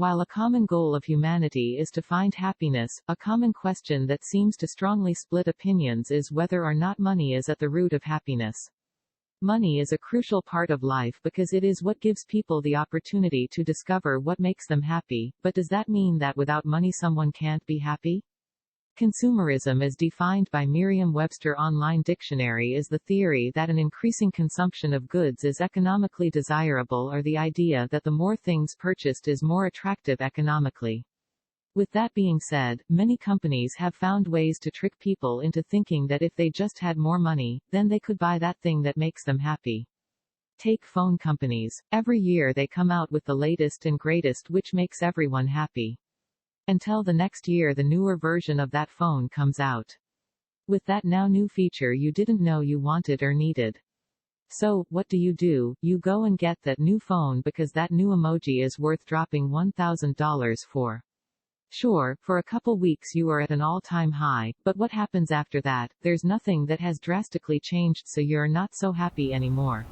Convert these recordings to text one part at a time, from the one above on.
While a common goal of humanity is to find happiness, a common question that seems to strongly split opinions is whether or not money is at the root of happiness. Money is a crucial part of life because it is what gives people the opportunity to discover what makes them happy, but does that mean that without money someone can't be happy? Consumerism, as defined by Merriam-Webster Online Dictionary, is the theory that an increasing consumption of goods is economically desirable, or the idea that the more things purchased is more attractive economically. With that being said, many companies have found ways to trick people into thinking that if they just had more money, then they could buy that thing that makes them happy. Take phone companies. Every year they come out with the latest and greatest, which makes everyone happy. Until the next year the newer version of that phone comes out with that now new feature you didn't know you wanted or needed. So, what do? You go and get that new phone because that new emoji is worth dropping $1,000 for. Sure, for a couple weeks you are at an all-time high, but what happens after that? There's nothing that has drastically changed, so you're not so happy anymore.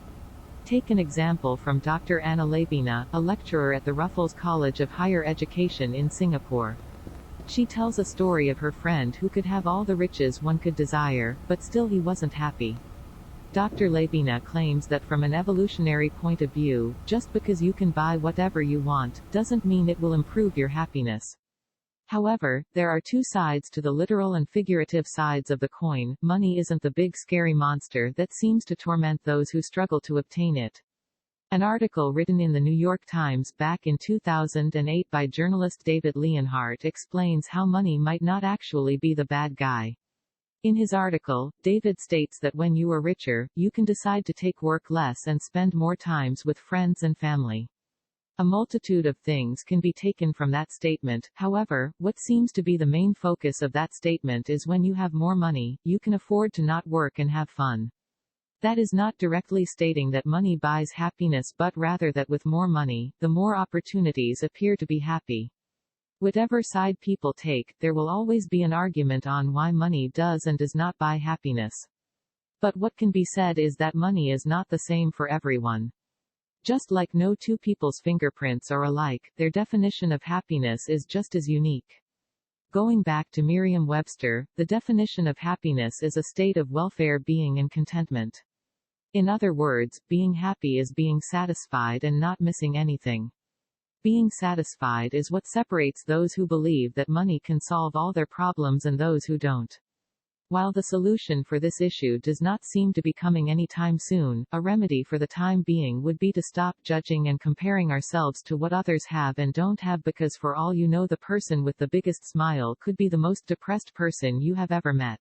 Take an example from Dr. Anna Labina, a lecturer at the Ruffles College of Higher Education in Singapore. She tells a story of her friend who could have all the riches one could desire, but still he wasn't happy. Dr. Labina claims that from an evolutionary point of view, just because you can buy whatever you want, doesn't mean it will improve your happiness. However, there are two sides to the literal and figurative sides of the coin. Money isn't the big scary monster that seems to torment those who struggle to obtain it. An article written in the New York Times back in 2008 by journalist David Leonhardt explains how money might not actually be the bad guy. In his article, David states that when you are richer, you can decide to take work less and spend more times with friends and family. A multitude of things can be taken from that statement. However, what seems to be the main focus of that statement is when you have more money, you can afford to not work and have fun. That is not directly stating that money buys happiness, but rather that with more money, the more opportunities appear to be happy. Whatever side people take, there will always be an argument on why money does and does not buy happiness. But what can be said is that money is not the same for everyone. Just like no two people's fingerprints are alike, their definition of happiness is just as unique. Going back to Merriam-Webster, the definition of happiness is a state of welfare, being, and contentment. In other words, being happy is being satisfied and not missing anything. Being satisfied is what separates those who believe that money can solve all their problems and those who don't. While the solution for this issue does not seem to be coming anytime soon, a remedy for the time being would be to stop judging and comparing ourselves to what others have and don't have, because for all you know, the person with the biggest smile could be the most depressed person you have ever met.